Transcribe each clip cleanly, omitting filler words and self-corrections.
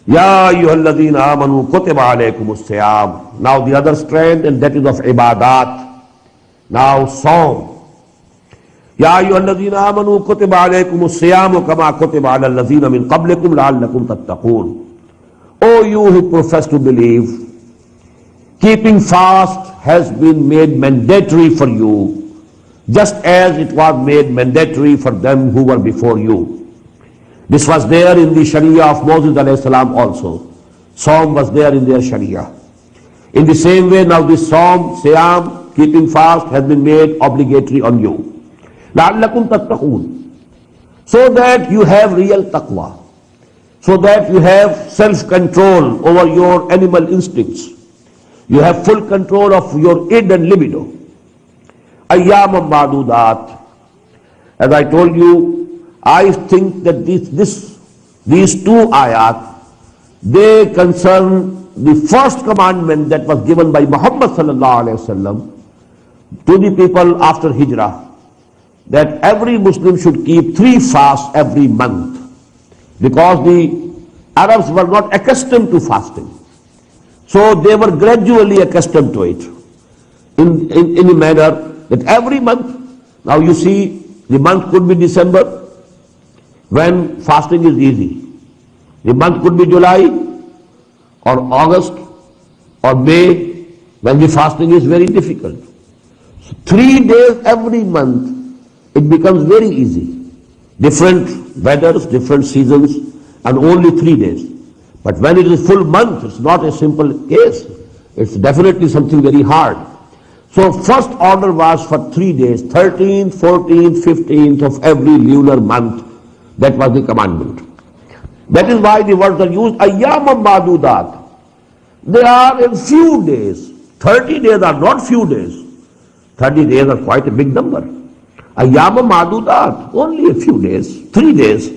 Ya ayyuhalladhina amanu kutiba alaykumus siyam. Now the other strand, and that is of ibadat. Now Psalm. Ya ayyuhalladhina amanu kutiba alaykumus siyam kama kutiba ala alladhina min qablikum la'allakum tattaqun. O you who profess to believe, keeping fast has been made mandatory for you, just as it was made mandatory for them who were before you. This was there in the Sharia of Moses alayhi salam also. Psalm was there in their Sharia. In the same way, now this Psalm, Siyam, keeping fast, has been made obligatory on you. لَعَلَّكُمْ تَتَّقُونَ. So that you have real taqwa. So that you have self-control over your animal instincts. You have full control of your id and libido. Ayyam ma'dudat. As I told you, I think that these two ayat, they concern the first commandment that was given by Muhammad sallallahu alaihi wasallam to the people after Hijrah, that every Muslim should keep 3 fasts every month, because the Arabs were not accustomed to fasting. So they were gradually accustomed to it in a manner that every month, now you see, the month could be December, when fasting is easy. The month could be July or August or May, when the fasting is very difficult. So 3 days every month, it becomes very easy. Different weathers, different seasons, and only 3 days. But when it is full month, it's not a simple case. It's definitely something very hard. So first order was for 3 days, 13th, 14th, 15th of every lunar month. That was the commandment. That is why the words are used, ayyam ma'dudat. They are in few days. 30 days are not few days. 30 days are quite a big number. Ayyam ma'dudat, only a few days, 3 days.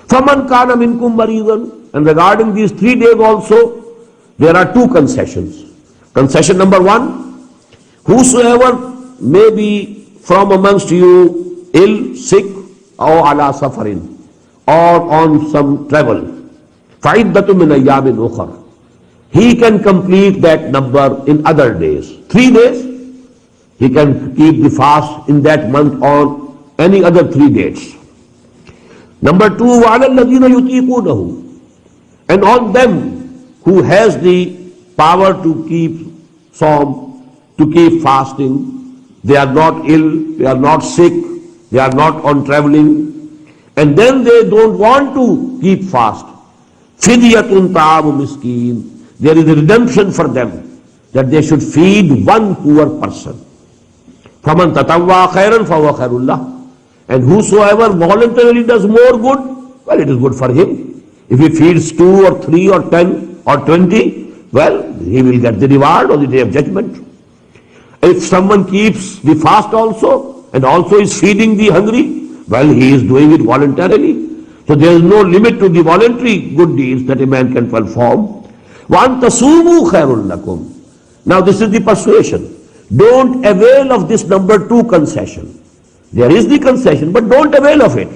Faman kana minkum maridan. And regarding these 3 days also, there are 2 concessions. Concession number 1, whosoever may be from amongst you ill, sick, or ala safarin, or on some travel, فَعِدَّةٌ مِّنْ أَيَّامٍ أُخَرَ. He can complete that number in other days. 3 days, he can keep the fast in that month on any other 3 dates. Number 2, وَعَلَى الَّذِينَ يُطِيقُونَهُ. And on them who has the power to keep Psalm, to keep fasting, they are not ill, they are not sick, they are not on traveling, and then they don't want to keep fast. Fidyatun ta'amu miskin. There is a redemption for them, that they should feed one poor person. Faman tatawwa khairan fahuwa khairullah. And whosoever voluntarily does more good, well, it is good for him. If he feeds 2 or 3 or 10 or 20, well, he will get the reward on the day of judgment. If someone keeps the fast also, and also is feeding the hungry, well, he is doing it voluntarily. So there is no limit to the voluntary good deeds that a man can perform. وَأَن تَصُومُوا خَيْرٌ لَكُمْ. Now this is the persuasion. Don't avail of this number 2 concession. There is the concession, but don't avail of it.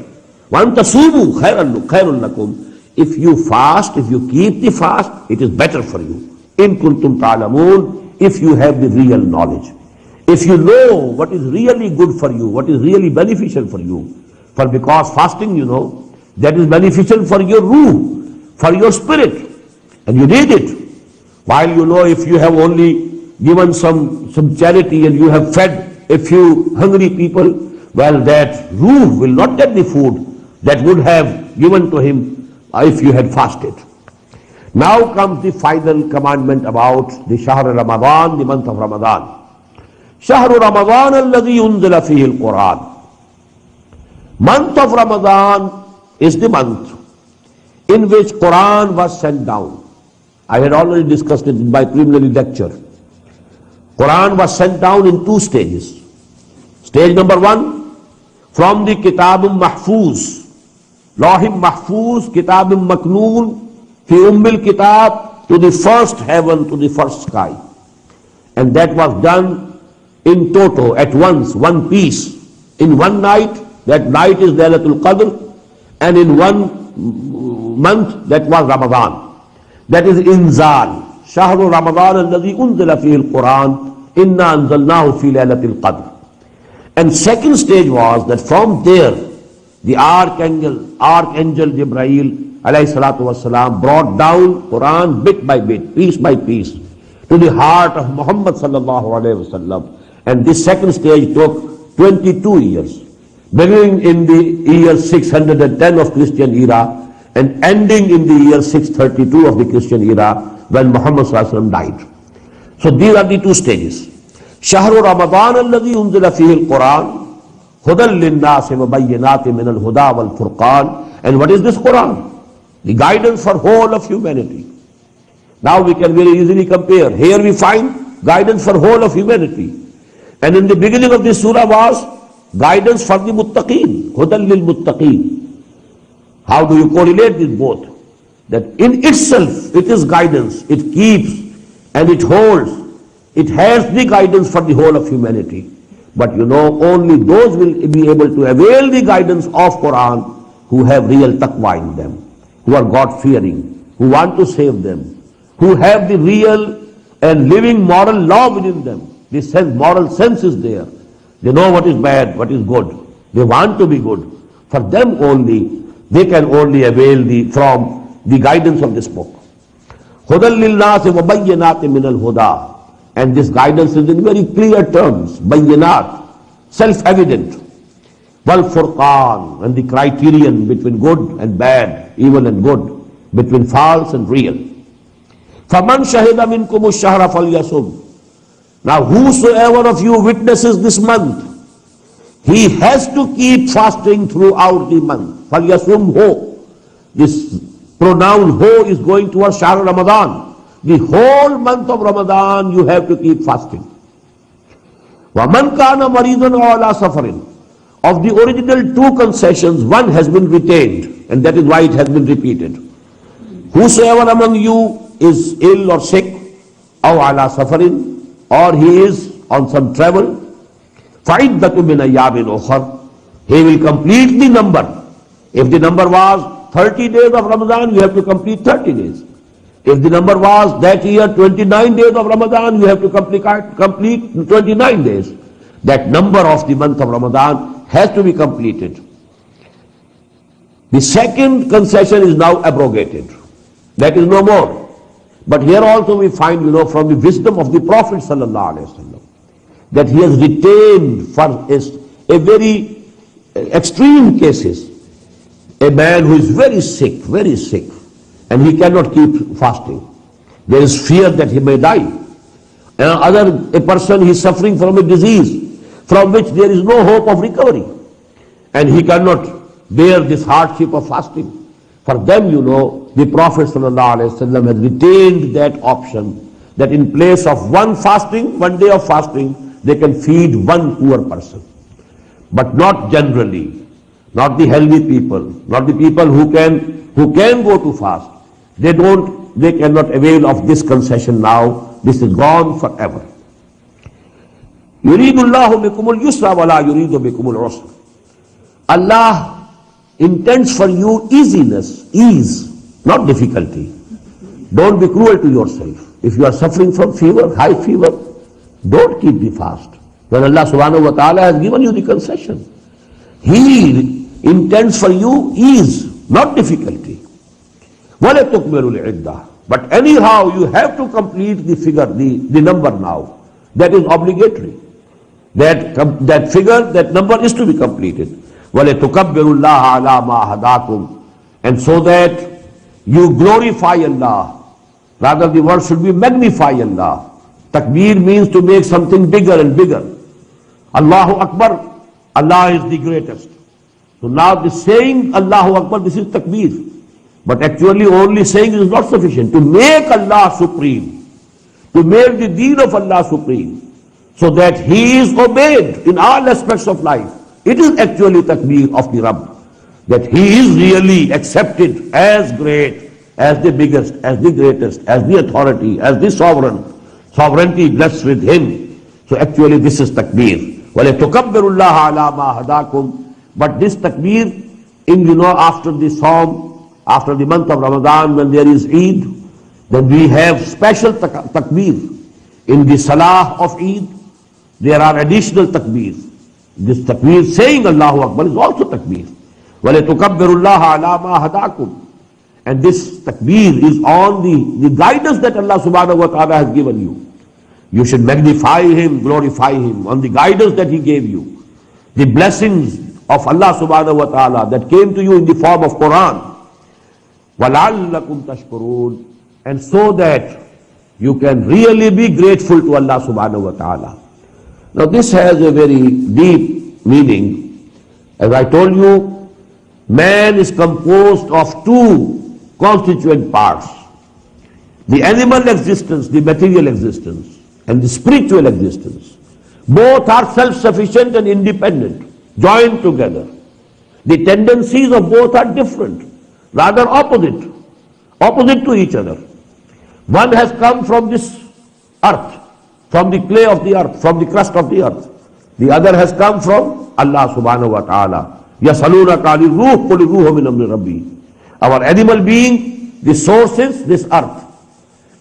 وَأَن تَصُومُوا خَيْرٌ لَكُمْ. If you fast, if you keep the fast, it is better for you. إِن كُنْتُمْ تَعْلَمُونَ. If you have the real knowledge. If you know what is really good for you, what is really beneficial for you. For because fasting, you know, that is beneficial for your ruh, for your spirit. And you need it. While you know, if you have only given some charity and you have fed a few hungry people, well, that ruh will not get the food that would have given to him if you had fasted. Now comes the final commandment about the Shahr Ramadan, the month of Ramadan. Shahr Ramadan alladhi unzila fihi al-Quran. Month of Ramadan is the month in which Quran was sent down. I had already discussed it in my preliminary lecture. Quran was sent down in 2 stages. Stage number 1, from the Kitabum Mahfuz, Lawhim Mahfuz, Kitabum Maknoon, Fi Ummil Kitab, to the first heaven, to the first sky. And that was done in toto, at once, one piece, in one night. That night is Laylatul Qadr, and in 1 month, that was Ramadan. That is inzal. Shahru Ramadan alladhi unzila fihi al-Quran, inna anzalnahu fi laylatil qadr. And second stage was that from there, the Archangel Jibreel alayhi salatu wasalam brought down Quran bit by bit, piece by piece, to the heart of Muhammad sallallahu alayhi wasallam. And this second stage took 22 years, beginning in the year 610 of Christian era and ending in the year 632 of the Christian era when Muhammad sallallahu alayhi wasallam died. So these are the two stages. Shahru Ramadan alladhi unzila fihi al-Quran, Hudan lin-nasi wa bayyinatin min al-huda wal-furqan. And what is this Quran? The guidance for whole of humanity. Now we can very easily compare. Here we find guidance for whole of humanity. And in the beginning of this surah was guidance for the muttaqeen, Hudan lil-muttaqeen. How do you correlate these both? That in itself it is guidance, it keeps and it holds. It has the guidance for the whole of humanity. But only those will be able to avail the guidance of Quran who have real taqwa in them, who are God-fearing, who want to save them, who have the real and living moral law within them. The moral sense is there. They know what is bad, what is good. They want to be good. For them only, they can only avail from the guidance of this book. Hudan lil-nasi wa bayyinatin min al-huda. And this guidance is in very clear terms, bayyinat, self-evident. Wal-furqan, and the criterion between good and bad, evil and good, between false and real. فَمَنْ شَهِدَ مِنْكُمُ الشَّهْرَ فَلْيَصُمْ. Now whosoever of you witnesses this month, he has to keep fasting throughout the month. فَلْيَصُمْ ho. This pronoun ho is going towards Shahr Ramadan. The whole month of Ramadan you have to keep fasting. وَمَنْ كَانَ مَرِيضًا عَلَى سَفَرٍ. Of the original two concessions, one has been retained, and that is why it has been repeated. Whosoever among you is ill or sick, أَوْ عَلَى سَفَرٍ, or he is on some travel, فَعِدَّةٌ مِنْ أَيَّامٍ أُخَرٍ. He will complete the number. If the number was 30 days of Ramadan, you have to complete 30 days. If the number was that year 29 days of Ramadan, you have to complete 29 days. That number of the month of Ramadan has to be completed. The second concession is now abrogated. That is no more. But here also we find, from the wisdom of the Prophet ﷺ, that he has retained for a very extreme cases, a man who is very sick, and he cannot keep fasting. There is fear that he may die. A person he is suffering from a disease from which there is no hope of recovery, and he cannot bear this hardship of fasting. For them, the Prophet ﷺ has retained that option, that in place of one day of fasting, they can feed one poor person. But not generally, not the healthy people, not the people who can go to fast. They cannot avail of this concession now. This is gone forever. يُرِيدُ اللَّهُ بِكُمُ الْيُسْرَ وَلَا يُرِيدُ بِكُمُ الْعُسْرَ. Allah intends for you ease, not difficulty. Don't be cruel to yourself. If you are suffering from fever, high fever, don't keep the fast. When Allah subhanahu wa ta'ala has given you the concession, He intends for you ease, not difficulty. وَلَتُكْمِلُوا الْعِدَّةِ. But anyhow, you have to complete the figure, the number now. That is obligatory. That figure, that number is to be completed. وَلَتُكَبِّرُوا اللَّهَ عَلَى مَا هَدَاكُمْ. And so that you glorify Allah. Rather, the word should be magnify Allah. Takbir means to make something bigger and bigger. Allahu Akbar, Allah is the greatest. So now the saying Allahu Akbar, this is takbir. But actually only saying is not sufficient. To make Allah supreme, to make the deen of Allah supreme, so that He is obeyed in all aspects of life. It is actually takbir of the Rabb, that He is really accepted as great, as the biggest, as the greatest, as the authority, as the sovereignty blessed with Him. So actually this is takbir. وَلَتُكَبِّرُوا اللَّهَ عَلَى مَا هَدَاكُمْ. But this takbir, after the Psalm, after the month of Ramadan, when there is Eid, Then we have special takbir. In the salah of Eid, there are additional takbir. This takbir saying Allahu Akbar is also takbir. وَلَتُكَبِّرُ اللَّهَ عَلَى مَا هَدَاكُمْ. And this takbir is on the guidance that Allah subhanahu wa ta'ala has given you. You should magnify Him, glorify Him on the guidance that He gave you. The blessings of Allah subhanahu wa ta'ala that came to you in the form of Quran. وَلَعَلَّكُمْ تَشْكُرُونَ. And so that you can really be grateful to Allah subhanahu wa ta'ala. Now this has a very deep meaning. As I told you, man is composed of two constituent parts. The animal existence, the material existence, and the spiritual existence. Both are self-sufficient and independent, joined together. The tendencies of both are different, rather opposite to each other. One has come from this earth, from the clay of the earth, from the crust of the earth. The other has come from Allah subhanahu wa ta'ala. يَسَأَلُونَكَ عَنِ الرُّوحِ قُلِ الرُّوحُ مِنْ أَمْرِ رَبِّي. Our animal being, the source is this earth.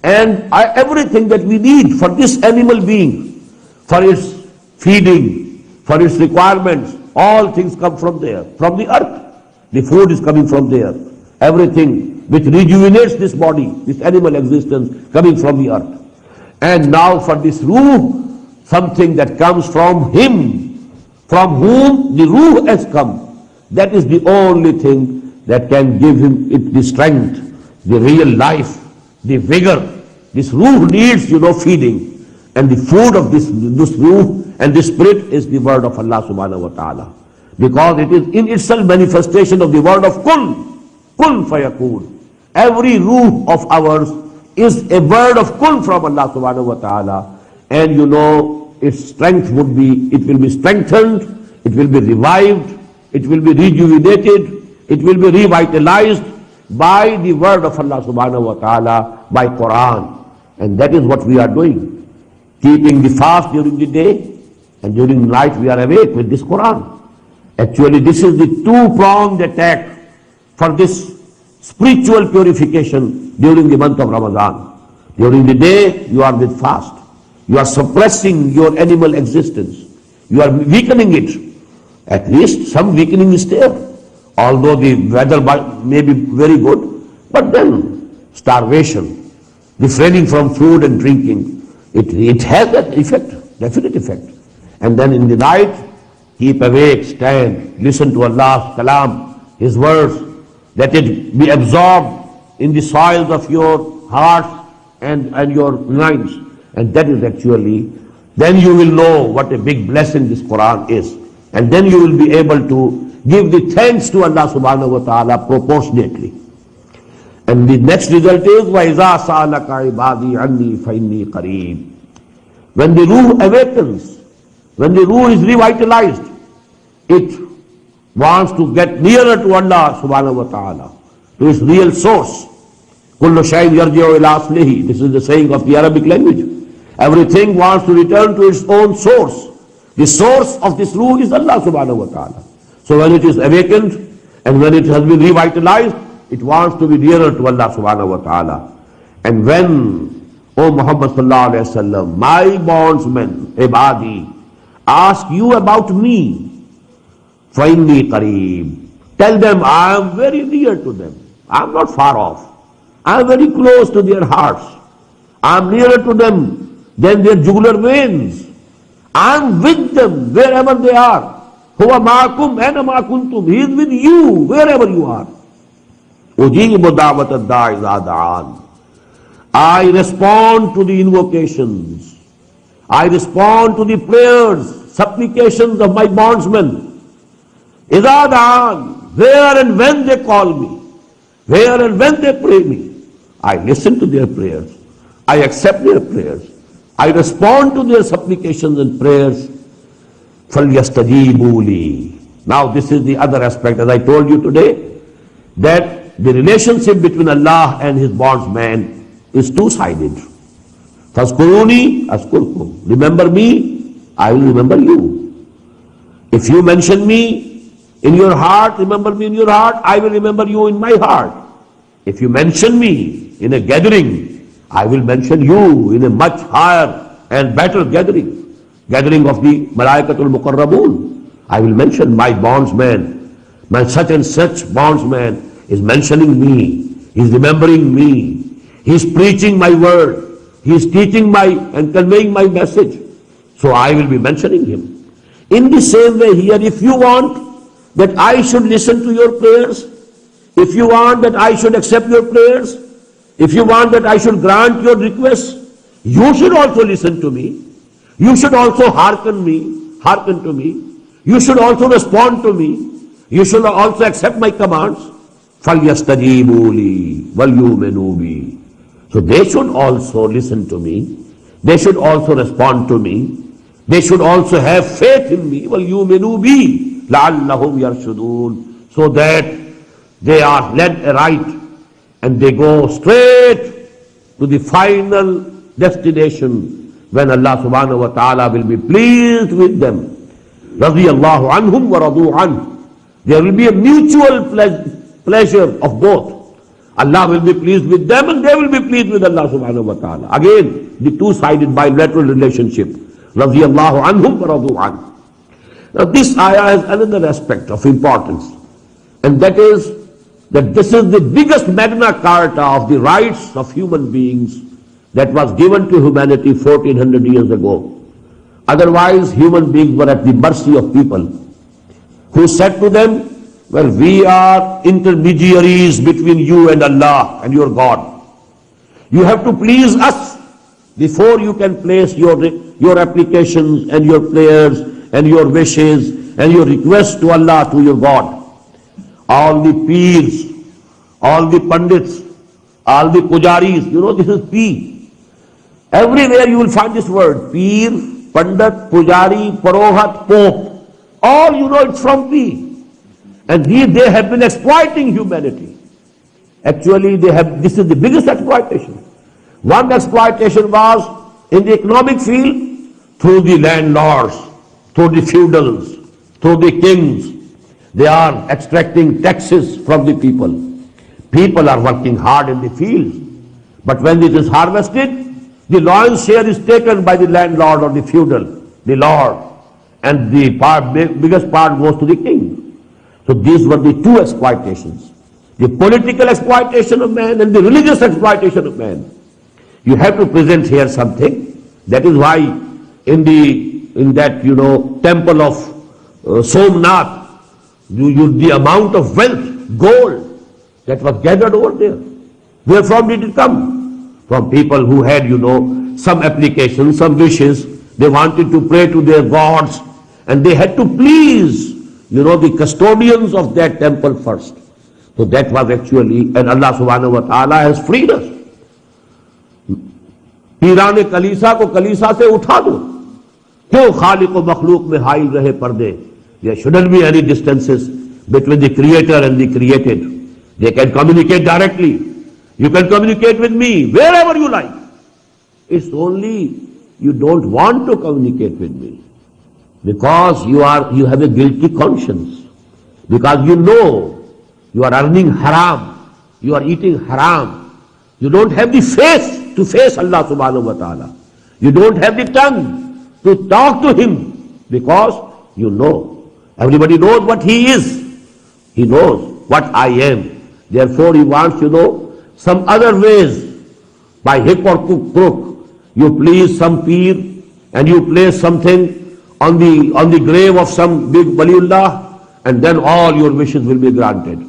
And everything that we need for this animal being, for its feeding, for its requirements, all things come from there, from the earth. The food is coming from there. Everything which rejuvenates this body, this animal existence, coming from the earth. And now for this ruh, something that comes from Him, from whom the ruh has come. That is the only thing that can give him the strength, the real life, the vigor. This ruh needs, feeding. And the food of this ruh and this spirit is the word of Allah subhanahu wa ta'ala. Because it is in itself manifestation of the word of kun fayakun. Every ruh of ours is a word of kun from Allah subhanahu wa ta'ala. And its strength it will be strengthened, it will be revived, it will be rejuvenated, it will be revitalized by the word of Allah subhanahu wa ta'ala, by Quran. And that is what we are doing. Keeping the fast during the day, and during the night we are awake with this Quran. Actually, this is the two-pronged attack for this spiritual purification during the month of Ramadan. During the day, you are with fast. You are suppressing your animal existence. You are weakening it. At least some weakening is there. Although the weather may be very good, but then starvation, refraining from food and drinking, it has that effect, definite effect. And then in the night, keep awake, stand, listen to Allah's kalam, His words, that it be absorbed in the soils of your hearts and your minds. And that is actually, then you will know what a big blessing this Quran is. And then you will be able to give the thanks to Allah subhanahu wa ta'ala proportionately. And the next result is, وَإِذَا سَأَلَكَ عِبَادِي عَنِّي فَإِنِّي قَرِيبٌ. When the ruh awakens, when the ruh is revitalized, it wants to get nearer to Allah subhanahu wa ta'ala, to its real source. كُلُّ شَيْءٍ يَرْجِعُ إِلَىٰ أَصْلِهِ. This is the saying of the Arabic language. Everything wants to return to its own source. The source of this ruh is Allah subhanahu wa ta'ala. So when it is awakened and when it has been revitalized, it wants to be nearer to Allah subhanahu wa ta'ala. And when, O Muhammad sallallahu alayhi wa sallam, my bondsmen, ibadi, ask you about me, فَإِنِّي قَرِيبٌ. Tell them I am very near to them. I am not far off. I am very close to their hearts. I am nearer to them than their jugular veins. I am with them wherever they are. هُوَ مَعَكُمْ أَيْنَ مَا كُنْتُمْ. He is with you wherever you are. أُجِيبُ دَعْوَةَ الدَّاعِ إِذَا دَعَانِ. I respond to the invocations. I respond to the prayers, supplications of my bondsmen. إِذَا دَعَانِ. Where and when they call me, where and when they pray me, I listen to their prayers. I accept their prayers. I respond to their supplications and prayers. فَلْيَسْتَجِيبُوا لِي. Now this is the other aspect, as I told you today, that the relationship between Allah and His bondsman is two-sided. فَاذْكُرُونِي أَذْكُرْكُمْ. Remember me, I will remember you. If you mention me in your heart, remember me in your heart, I will remember you in my heart. If you mention me in a gathering, I will mention you in a much higher and better gathering of the Malaikatul Muqarrabun. I will mention my bondsman, my such and such bondsman is mentioning me, he is remembering me, he is preaching my word, he is teaching my and conveying my message. So I will be mentioning him. In the same way here, if you want that I should listen to your prayers, if you want that I should accept your prayers, if you want that I should grant your requests, you should also listen to me. You should also hearken to me. You should also respond to me. You should also accept my commands. فَلْيَسْتَجِيبُوا لِي وَلْيُؤْمِنُوا بِي. So they should also listen to me. They should also respond to me. They should also have faith in me. وَلْيُؤْمِنُوا بِي لَعَلَّهُمْ يَرْشُدُونَ. So that they are led aright and they go straight to the final destination when Allah subhanahu wa ta'ala will be pleased with them. رَضِيَ اللَّهُ عَنْهُمْ وَرَضُوا عَنْهُ. There will be a mutual pleasure of both. Allah will be pleased with them and they will be pleased with Allah subhanahu wa ta'ala. Again, the two-sided bilateral relationship. رَضِيَ اللَّهُ عَنْهُمْ وَرَضُوا عَنْهُ. Now this ayah has another aspect of importance, and that is that this is the biggest Magna Carta of the rights of human beings that was given to humanity 1400 years ago. Otherwise, human beings were at the mercy of people who said to them, well, we are intermediaries between you and Allah and your God. You have to please us before you can place your applications and your prayers and your wishes and your requests to Allah, to your God. All the peers, all the pandits, all the pujaris, this is P. Everywhere you will find this word, peer, pandit, pujari, parohat, pope. All it's from P. And they have been exploiting humanity. Actually, this is the biggest exploitation. One exploitation was in the economic field through the landlords, through the feudals, through the kings. They are extracting taxes from the people. People are working hard in the fields. But when it is harvested, the lion's share is taken by the landlord or the feudal, the lord. And the biggest part goes to the king. So these were the two exploitations. The political exploitation of man and the religious exploitation of man. You have to present here something. That is why in that temple of Somnath, the amount of wealth, gold that was gathered over there. Where from did it come? From people who had some applications, some wishes. They wanted to pray to their gods and they had to please the custodians of that temple first. So that was actually, and Allah subhanahu wa ta'ala has freed us. पीरान कलीसा को कलीसा से उठा दो, क्यों खालिक व मखलूक में हाइल रहे पर्दे. There shouldn't be any distances between the creator and the created. They can communicate directly. You can communicate with me wherever you like. It's only you don't want to communicate with me because you have a guilty conscience, because you are earning haram, you are eating haram, you don't have the face to face Allah subhanahu wa ta'ala, you don't have the tongue to talk to Him because everybody knows what He is, He knows what I am. Therefore He wants some other ways, by hook or crook. You please some peer and you place something on the grave of some big waliullah, and then all your wishes will be granted.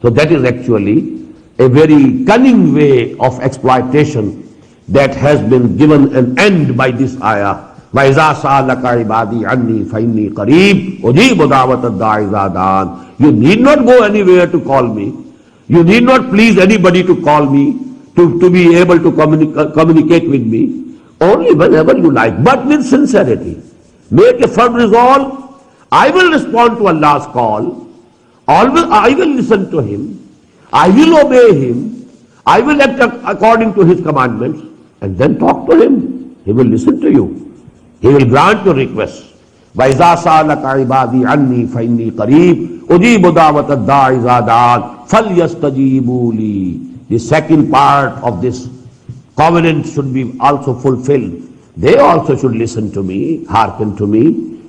So that is actually a very cunning way of exploitation that has been given an end by this ayah. وَإِذَا سَأَلَكَ عِبَادِي عَنِّي فَإِنِّي قَرِيبٌ أُجِيبُ دَعْوَةَ الدَّاعِ إِذَا دَعَانِ. You need not go anywhere to call me. You need not please anybody to call me, to be able to communicate with me. Only whenever you like, but with sincerity. Make a firm resolve. I will respond to Allah's call. I will listen to Him. I will obey Him. I will act according to His commandments. And then talk to Him. He will listen to you. He will grant your requests. وَإِذَا سَأَلَكَ عِبَادِي عَنِّي فَإِنِّي قَرِيبٌ أُجِيبُ دَعْوَةَ الدَّاعِ إِذَا دَعَانِ فَلْيَسْتَجِيبُوا لِي. The second part of this covenant should be also fulfilled. They also should listen to me, hearken to me,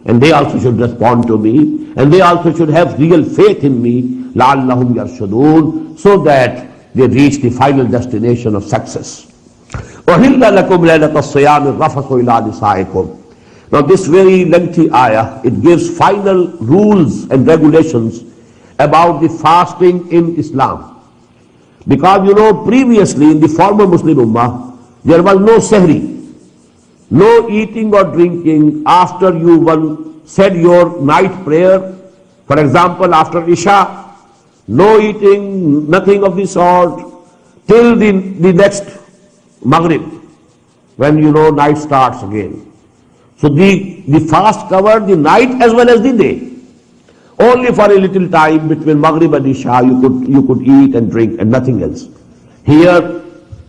and they also should respond to me, and they also should have real faith in me, لَعَلَّهُمْ يَرْشُدُونَ, so that they reach the final destination of success. أُحِلَّ لَكُمْ لَيْلَةَ الصِّيَامِ الرَّفَثُ إِلَىٰ نِسَائِكُمْ. Now this very lengthy ayah, it gives final rules and regulations about the fasting in Islam. Because you know, previously in the former Muslim Ummah, there was no sahri, no eating or drinking after you said your night prayer. For example, after Isha, no eating, nothing of the sort, till the next Maghrib, when you know night starts again. So the fast covered the night as well as the day. Only for a little time between Maghrib and Isha you could eat and drink and nothing else. Here,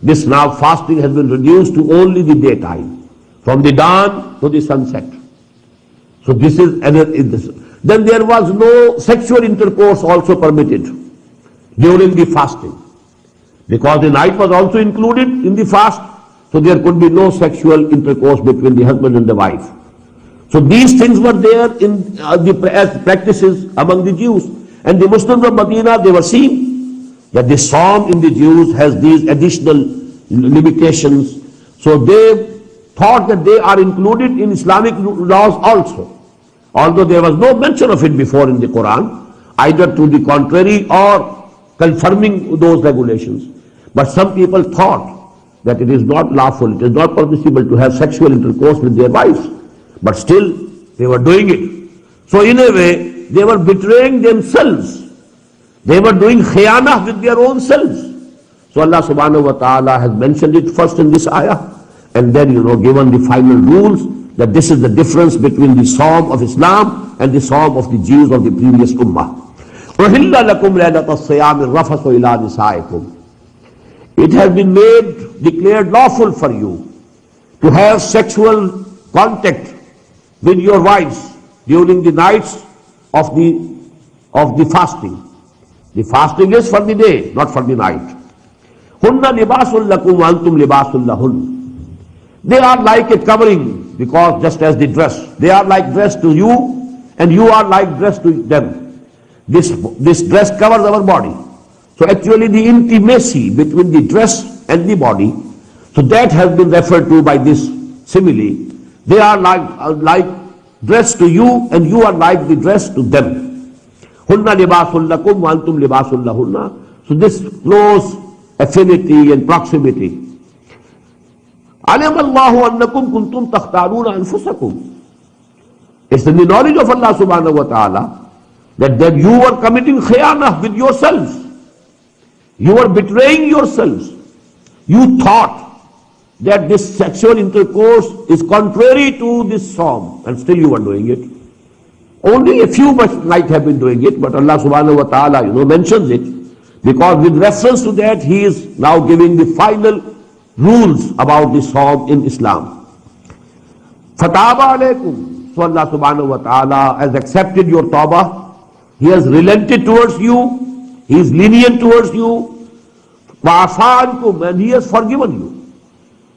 this now fasting has been reduced to only the daytime, from the dawn to the sunset. So this is then there was no sexual intercourse also permitted during the fasting, because the night was also included in the fast. So there could be no sexual intercourse between the husband and the wife. So these things were there in as practices among the Jews. And the Muslims of Medina, they were seeing that the Psalm in the Jews has these additional limitations. So they thought that they are included in Islamic laws also. Although there was no mention of it before in the Quran, either to the contrary or confirming those regulations. But some people thought that it is not lawful, it is not permissible to have sexual intercourse with their wives. But still, they were doing it. So in a way, they were betraying themselves. They were doing khiyanah with their own selves. So Allah subhanahu wa ta'ala has mentioned it first in this ayah, and then given the final rules that this is the difference between the Psalm of Islam and the Psalm of the Jews of the previous Ummah. أُحِلَّ لَكُمْ لَيْلَةَ الصِّيَامِ الرَّفَثُ إِلَىٰ نِسَائِكُمْ. It has been declared lawful for you to have sexual contact with your wives during the nights of the fasting. The fasting is for the day, not for the night. Hunna libasul lakum wa antum libasul lahun. They are like a covering, because just as the dress, they are like dress to you and you are like dress to them. This dress covers our body. So actually the intimacy between the dress and the body, so that has been referred to by this simile. They are like dress to you and you are like the dress to them. Hunna libasul lakum wa antum libasul lahunna. So this close affinity and proximity. Alim Allahu annakum kuntum takhtaruna anfusakum. It's in the knowledge of Allah subhanahu wa ta'ala that you were committing khiyanah with yourselves. You were betraying yourselves. You thought that this sexual intercourse is contrary to this psalm, and still you were doing it. Only a few might have been doing it, but Allah subhanahu wa ta'ala mentions it, because with reference to that He is now giving the final rules about this psalm in Islam. Fataba alaykum. So Allah subhanahu wa ta'ala has accepted your tawbah. He has relented towards you. He is lenient towards you. Wa'afa, and He has forgiven you.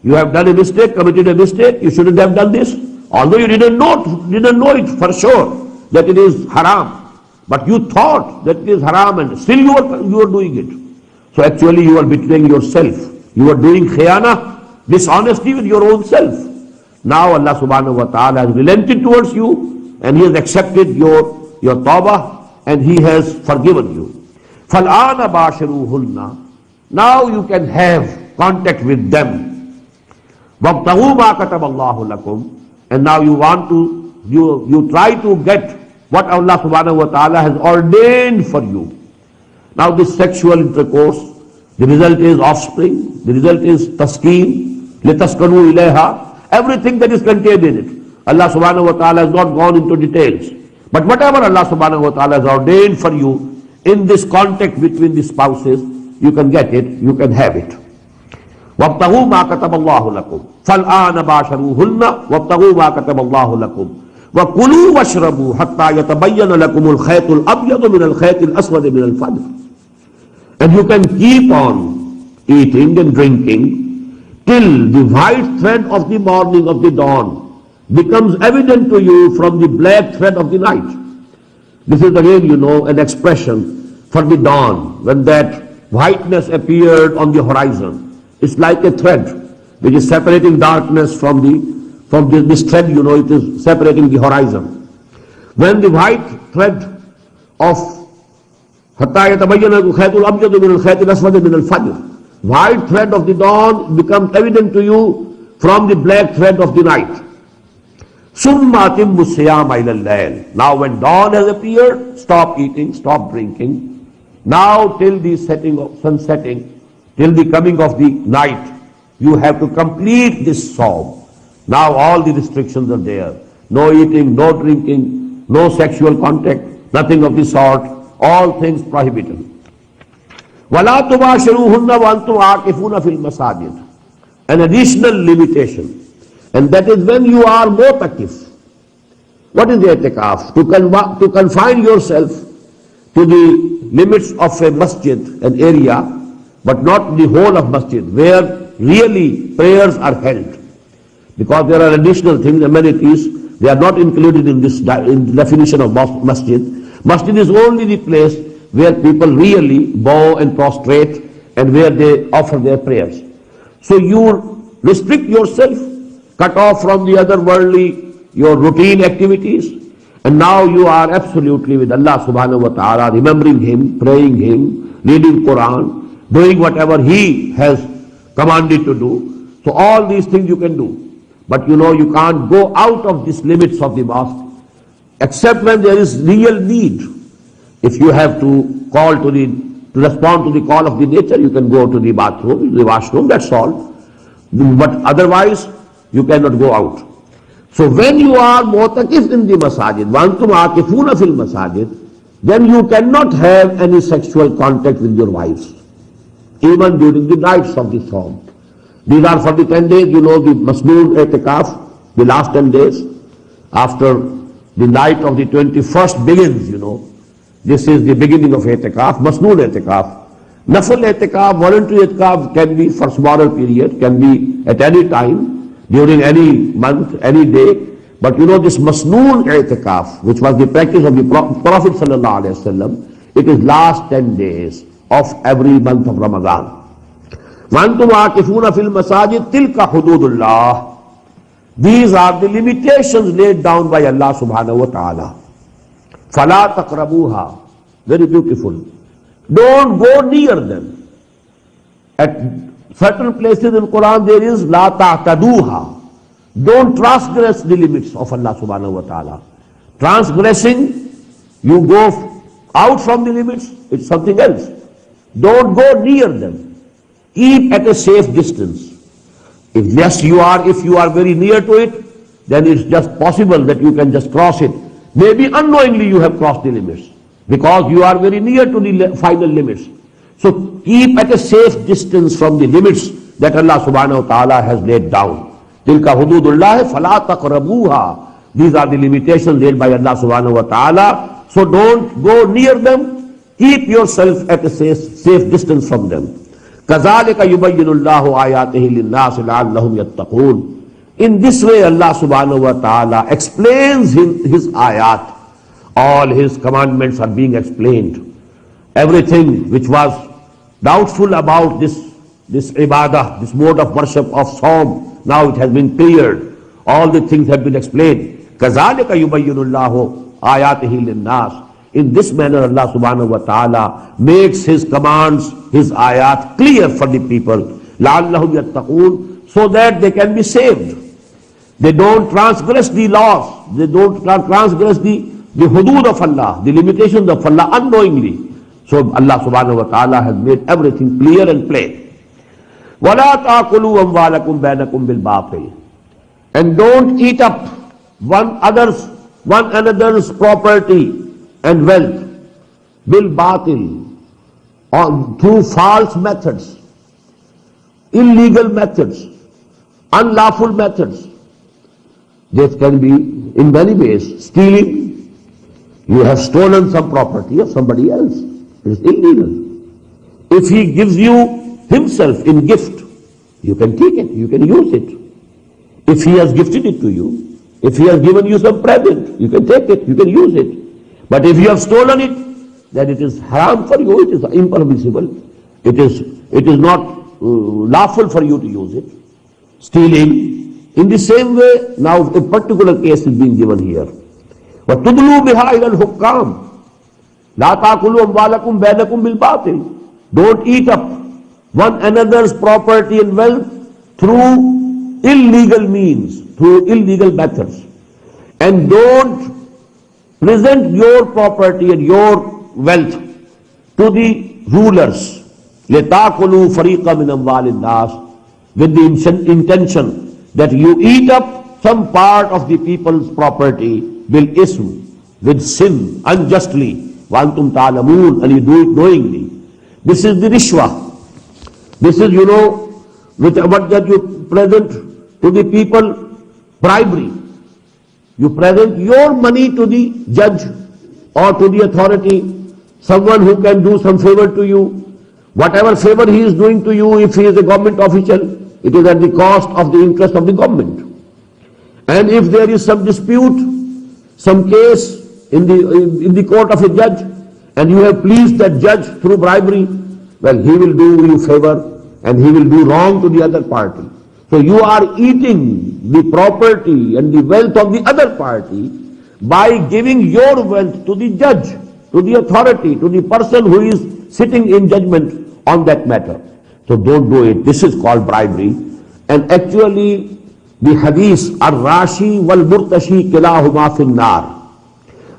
You have done a mistake, committed a mistake, you shouldn't have done this. Although you didn't know it for sure that it is haram. But you thought that it is haram and still you are doing it. So actually you are betraying yourself. You are doing khiyana, dishonesty with your own self. Now Allah subhanahu wa ta'ala has relented towards you and He has accepted your tawbah and He has forgiven you. فَالْآنَ بَاشِرُوهُنَّ. Now you can have contact with them. وَابْتَغُوا مَا كَتَبَ اللَّهُ لَكُمْ. And now you try to get what Allah subhanahu wa ta'ala has ordained for you. Now this sexual intercourse, the result is offspring, the result is taskeen, لِتَسْكَنُوا إِلَيْهَا, everything that is contained in it. Allah subhanahu wa ta'ala has not gone into details. But whatever Allah subhanahu wa ta'ala has ordained for you in this contact between the spouses, you can get it, you can have it. وَابْتَغُوا مَا كَتَبَ اللَّهُ لَكُمْ فَالْآنَ بَاشَرُوهُنَّ وَابْتَغُوا مَا كَتَبَ اللَّهُ لَكُمْ وَكُلُوا وَاشْرَبُوا حَتَّى يَتَبَيَّنَ لَكُمُ الْخَيْطُ الْأَبْيَضُ مِنَ الْخَيْطِ الْأَسْوَدِ مِنَ الْفَجْرِ. And you can keep on eating and drinking till the white thread of the morning, of the dawn, becomes evident to you from the black thread of the night. This is again, an expression for the dawn, when that whiteness appeared on the horizon. It's like a thread which is separating darkness from this thread, it is separating the horizon. When the white thread of white thread of the dawn becomes evident to you from the black thread of the night. Now when dawn has appeared, stop eating, stop drinking. Now till the sun setting, till the coming of the night, you have to complete this psalm. Now all the restrictions are there. No eating, no drinking, no sexual contact, nothing of the sort. All things prohibited. وَلَا تُبَاشِرُوهُنَّ وَأَنْتُمْ عَاكِفُونَ فِي الْمَسَاجِدِ. An additional limitation. And that is when you are mu'takif. What is i'tikaf? To confine yourself to the limits of a masjid, an area, but not the whole of masjid, where really prayers are held. Because there are additional things, amenities, they are not included in this in the definition of masjid. Masjid is only the place where people really bow and prostrate and where they offer their prayers. So you restrict yourself, cut off from the other worldly, your routine activities, and now you are absolutely with Allah subhanahu wa ta'ala, remembering Him, praying Him, reading Quran, doing whatever He has commanded to do. So all these things you can do. But you can't go out of these limits of the mosque, except when there is real need. If you have to respond to the call of the nature, you can go to the bathroom, the washroom, that's all. But otherwise, you cannot go out. So when you are mu'takif in the masajid, وَأَنْتُمْ عَاكِفُونَ فِي الْمَسَاجِدِ, then you cannot have any sexual contact with your wives, even during the nights of the psalm. These are for the 10 days, the masnoon i'tikaf, the last 10 days. After the night of the 21st begins, this is the beginning of i'tikaf, masnoon i'tikaf. Nafil i'tikaf, voluntary i'tikaf can be for smaller period, can be at any time, during any month, any day. But this masnoon i'tikaf, which was the practice of the Prophet sallallahu alaihi wasallam, it is last 10 days of every month of Ramadan. وَأَنْتُمْ عَاكِفُونَ فِي الْمَسَاجِدِ تِلْكَ حُدُودُ اللَّهِ. These are the limitations laid down by Allah subhanahu wa ta'ala. فَلَا تَقْرَبُوهَا. Very beautiful. Don't go near them. At certain places in Quran there is لَا تَعْتَدُوهَا. Don't transgress the limits of Allah subhanahu wa ta'ala. Transgressing, you go out from the limits, it's something else. Don't go near them. Keep at a safe distance. If you are very near to it, then it's just possible that you can just cross it. Maybe unknowingly you have crossed the limits, because you are very near to the final limits. So keep at a safe distance from the limits that Allah subhanahu wa ta'ala has laid down. Tilka hududullahi fala taqrabuha. These are the limitations laid by Allah subhanahu wa ta'ala. So don't go near them. Keep yourself at a safe distance from them. كَذَلِكَ يُبَيِّنُ اللَّهُ آيَاتِهِ لِلنَّاسِ لَعَلَّهُمْ يَتَّقُونَ. In this way Allah subhanahu wa ta'ala explains his ayat. All His commandments are being explained. Everything which was doubtful about this ibadah, this mode of worship of psalm, now it has been cleared. All the things have been explained. كَذَلِكَ يُبَيِّنُ اللَّهُ آيَاتِهِ لِلنَّاسِ. In this manner Allah subhanahu wa ta'ala makes His commands, His ayat clear for the people. لَعَلَّهُمْ يَتَّقُونَ. So that they can be saved. They don't transgress the laws. They don't transgress the hudud of Allah, the limitations of Allah unknowingly. So Allah subhanahu wa ta'ala has made everything clear and plain. وَلَا تَأْكُلُوا أَمْوَالَكُمْ بَيْنَكُمْ بِالْبَاطِلِ. And don't eat up one another's property and wealth bil batil, through false methods, illegal methods, unlawful methods. This can be in many ways. Stealing, you have stolen some property of somebody else, it is illegal. If he gives you himself in gift, You can take it, you can use it. If he has gifted it to you, if he has given you some present, you can take it, you can use it. But if you have stolen it, then it is haram for you, it is impermissible. It is not lawful for you to use it. Stealing. In the same way, now a particular case is being given here. وَتُدْلُوا بِهَا إِلَى الْحُكَّامِ لَا تَأْكُلُوا أَمْوَالَكُمْ بَيْنَكُمْ بِالْبَاطِلِ. Don't eat up one another's property and wealth through illegal means, through illegal methods. And don't present your property and your wealth to the rulers. لِتَأْكُلُوا فَرِيقًا مِنْ أَمْوَالِ النَّاسِ, with the intention that you eat up some part of the people's property bil ism, with sin, unjustly, وَأَنْتُمْ تَعْلَمُونَ, and you do it knowingly. This is the rishwa. This is, with what that you present to the people, bribery. You present your money to the judge or to the authority, someone who can do some favor to you. Whatever favor he is doing to you, if he is a government official, it is at the cost of the interest of the government. And if there is some dispute, some case in the court of a judge, and you have pleased that judge through bribery, well, he will do you favor and he will do wrong to the other party. So you are eating the property and the wealth of the other party by giving your wealth to the judge, to the authority, to the person who is sitting in judgment on that matter. So don't do it. This is called bribery. And actually, the hadith, ar-rashi wal-murtashi kilahuma fin-nar.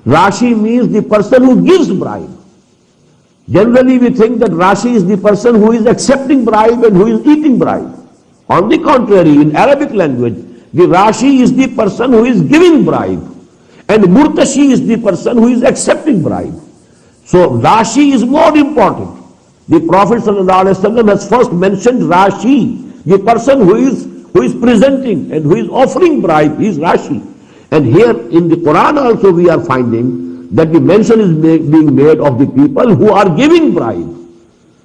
Rashi means the person who gives bribe. Generally, we think that Rashi is the person who is accepting bribe and who is eating bribe. On the contrary, in Arabic language, the Rashi is the person who is giving bribe, and Murtashi is the person who is accepting bribe. So Rashi is more important. The Prophet ﷺ has first mentioned Rashi, the person who is presenting and who is offering bribe, he is Rashi. And here in the Quran also we are finding that the mention is being made of the people who are giving bribe.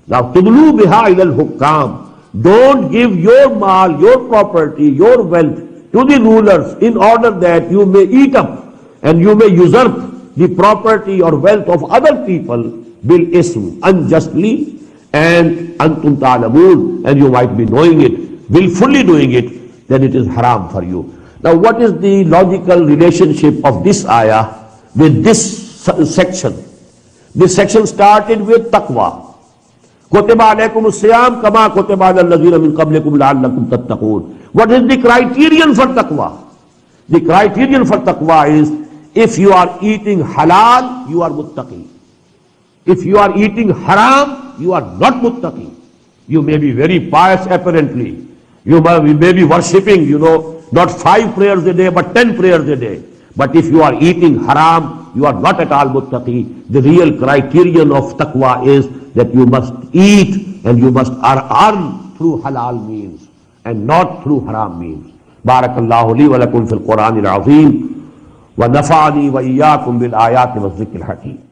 Now, تُدْلُوا بِهَا إِلَى الْحُكَّامِ, don't give your mal, your property, your wealth to the rulers in order that you may eat up and you may usurp the property or wealth of other people bil ism, unjustly, and antum ta'lamun, and you might be knowing it, willfully doing it, then it is haram for you. Now, what is the logical relationship of this ayah with this section? This section started with taqwa. Kutiba alaykum as-siyam kama kutiba alal ladhina min qablikum la'allakum tattaqun. What is the criterion for taqwa? The criterion for taqwa is, if you are eating halal, you are muttaqi. If you are eating haram, you are not muttaqi. You may be very pious apparently. You may be worshipping, not 5 prayers a day, but 10 prayers a day. But if you are eating haram, you are not at all muttaqi. The real criterion of taqwa is that you must eat and you must earn through halal means and not through haram means. Barakallahu li wa lakum fil Quranil Azim wa nafa'ani wa iyyakum bil ayati wa dhikril hakim.